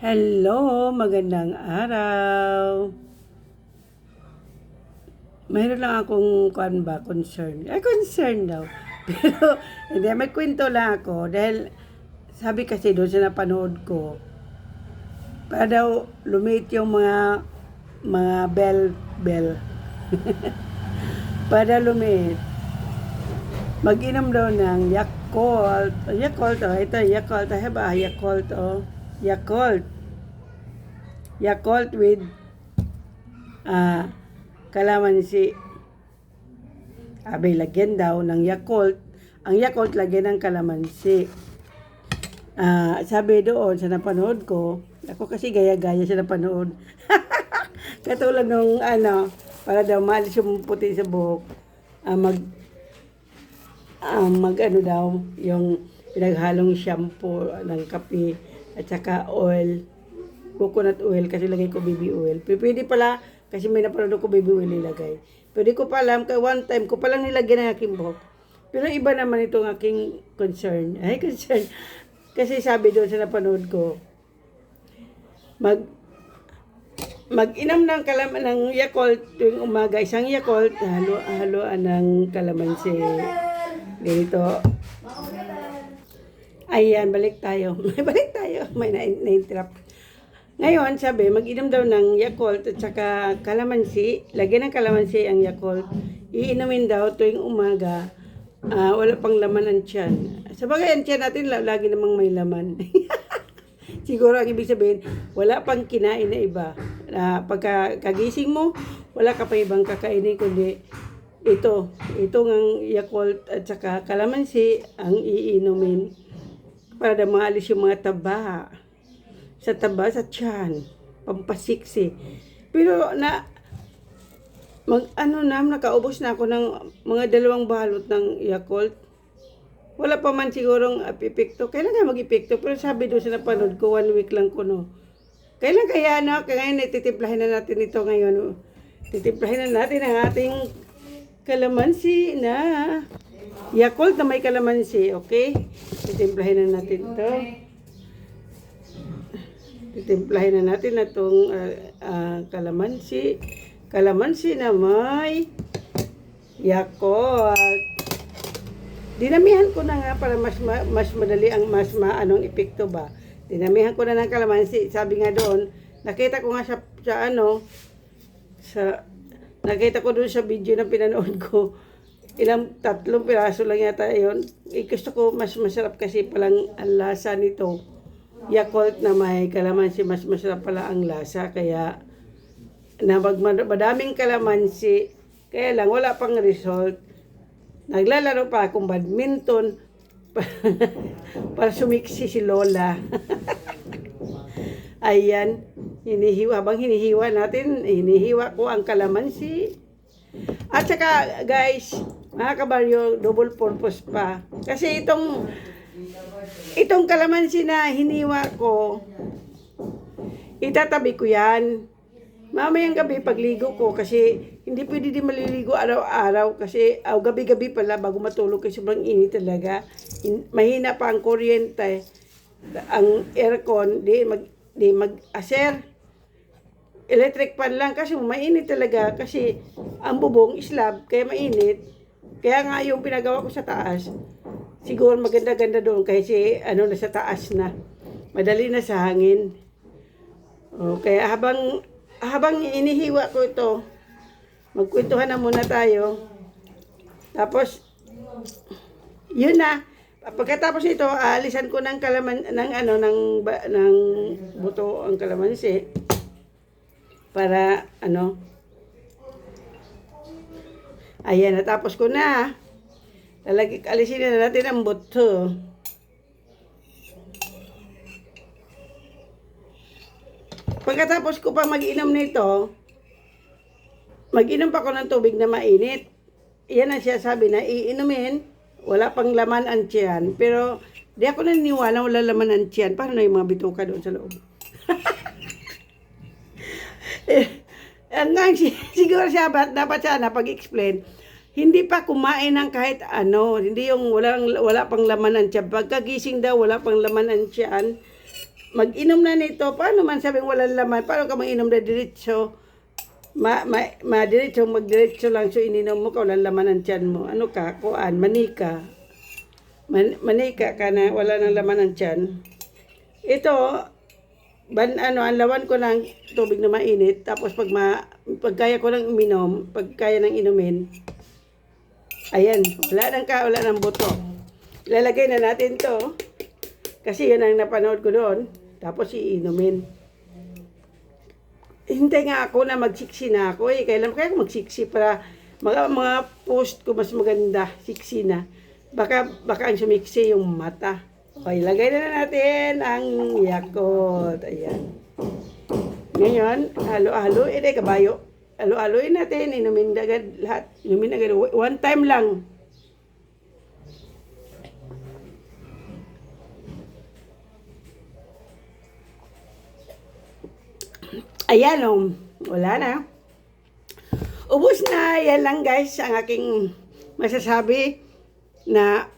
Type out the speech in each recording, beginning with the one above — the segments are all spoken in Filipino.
Hello, magandang araw. Mayroon lang akong concern. Concern daw. Pero, hindi, may kwento lang ako. Dahil, sabi kasi doon sa napanood ko, para daw lumit yung mga bell. Para lumit. Mag-inom daw ng Yakult. Yakult, ito, Yakult. I have a Yakult, Yakult. Yakult with kalamansi. Abay, lagyan daw ng Yakult. Ang Yakult, lagyan ng kalamansi. Sabi doon sa napanood ko, ako kasi gaya-gaya sa napanood. Katulad nung para daw maalis yung puti sa buhok. Daw, yung pinaghalong shampoo ng kape at saka oil, coconut oil, kasi lagay ko baby oil. Pwede pala, kasi may napanood ko baby oil nilagay. Pwede ko pa alam, kaya one time ko palang nilagyan ng aking buhok. Pero iba naman itong aking concern. Concern. Kasi sabi doon sa napanood ko, mag-inom ng Yakult tuwing umaga, isang Yakult, haluan ng kalamansi. Ganito. Ayan, balik tayo. May na-interrupt. Ngayon, sabi, mag-inom daw ng Yakult at saka kalamansi. Lagyan ng kalamansi ang Yakult. Iinumin daw tuwing umaga. Wala pang laman ang tiyan. Sabagay, ang tiyan natin lagi namang may laman. Siguro ang ibig sabihin, wala pang kinain na iba. Pagkagising mo, wala ka pa ibang kakainin kundi itong Yakult at saka kalamansi ang iinumin para na maalis yung mga taba sa tiyan, pampasiksi. Pero nakaubos na ako ng mga 2 balot ng Yakult. Wala pa man sigurong epekto. Kailan nga mag-epekto? Pero sabi doon sa napanood ko, 1 week lang ko, no. Kailan kaya, no? Kaya ngayon, titiplahin na natin ito ngayon. No? Titiplahin na natin ang ating kalamansi na Yakult na may kalamansi, okay? Titimplahin na natin ito. Titimplahin na natin na itong kalamansi. Kalamansi na may Yakult. Dinamihan ko na nga para mas madali ang anong epekto ba. Dinamihan ko na ng kalamansi. Sabi nga doon, nakita ko nga nakita ko doon sa video na pinanood ko. 3 piraso lang yata yun. Gusto ko mas masarap kasi palang ang lasa nito. Yakult na may kalamansi, mas masarap pala ang lasa. Kaya madaming kalamansi. Kaya lang wala pang result. Naglalaro pa akong badminton para sumiksi si Lola. Ayan, habang hinihiwa natin, hinihiwa ko ang kalamansi. At saka guys, mga kabaryo, double purpose pa. Kasi itong kalamansi na hiniwa ko, itatabi ko yan. Mamayang gabi pagligo ko kasi hindi pwede din maliligo araw-araw kasi gabi-gabi pala bago matulog kasi sobrang init talaga. Mahina pa ang kuryente. Ang aircon, di mag-aser. Electric fan lang kasi mainit talaga kasi ang bubong slab kaya mainit. Kaya nga yung pinagawa ko sa taas, siguro maganda-ganda doon kasi nasa taas na. Madali na sa hangin. Kaya habang inihiwa ko ito, magkwentuhan na muna tayo. Tapos, yun na. Pagkatapos ito, aalisan ko ng buto ang kalamansi para ayan, natapos ko na. Alisin na natin ang buto. Pagkatapos ko pa mag-inom nito, mag-inom pa ako ng tubig na mainit. Yan ang siya sabi na iinumin, wala pang laman ang tiyan. Pero di ako naniniwala wala laman ang tiyan. Paano na yung mga bituka doon sa loob? Siguro siya dapat sana pag-explain. Hindi pa kumain ng kahit hindi yung wala pang laman ang tiyan. Pagkagising daw, wala pang laman ang tiyan. mag-inom na nito. Paano man sabing walang laman? Paano ka mag-inom na diretso? Diretso, magdiretso lang. So, ininom mo ka, walang laman ang tiyan mo. Ano ka? Kuan, manika. Manika ka na, wala nang laman ang tiyan. Ito, ang lawan ko ng tubig na mainit. Tapos, pag kaya ko nang uminom, pag kaya nang inumin, ayan, wala nang buto. Ilalagay na natin to. Kasi yan ang napanood ko doon. Tapos iinumin. Hintay nga ako na magsiksi na ako eh. Kailan kaya ako magsiksi para mga post ko mas maganda. Siksi na. Baka ang sumiksi yung mata. Okay, lagay na natin ang Yakult. Ayan. Ngayon, halo-halo. Kabayo. Halo-haloin natin. Inumin agad lahat. Inumin agad. One time lang. Ayan, wala na. Ubus na. Yan lang guys ang aking masasabi na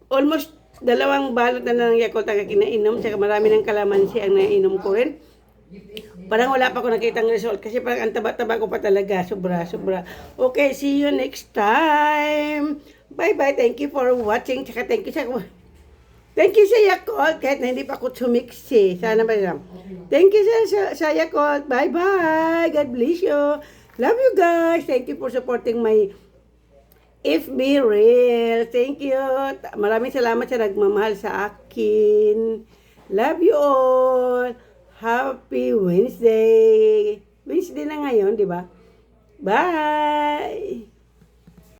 almost 2 balot na ng Yakult ang kinainom. Saka marami ng kalamansi ang nainom ko rin. Parang wala pa ako nakitang result kasi parang ang taba-taba ko pa talaga. Sobra. Okay, see you next time. Bye-bye. Thank you for watching. Saka thank you sa Yakult, kahit na hindi pa ako sumiksi. Sana ba lang. Thank you sa Yakult. Bye-bye. God bless you. Love you guys. Thank you for supporting my FB Reel. Thank you. Maraming salamat sa nagmamahal sa akin. Love you all. Happy Wednesday. Wednesday na ngayon, di ba? Bye!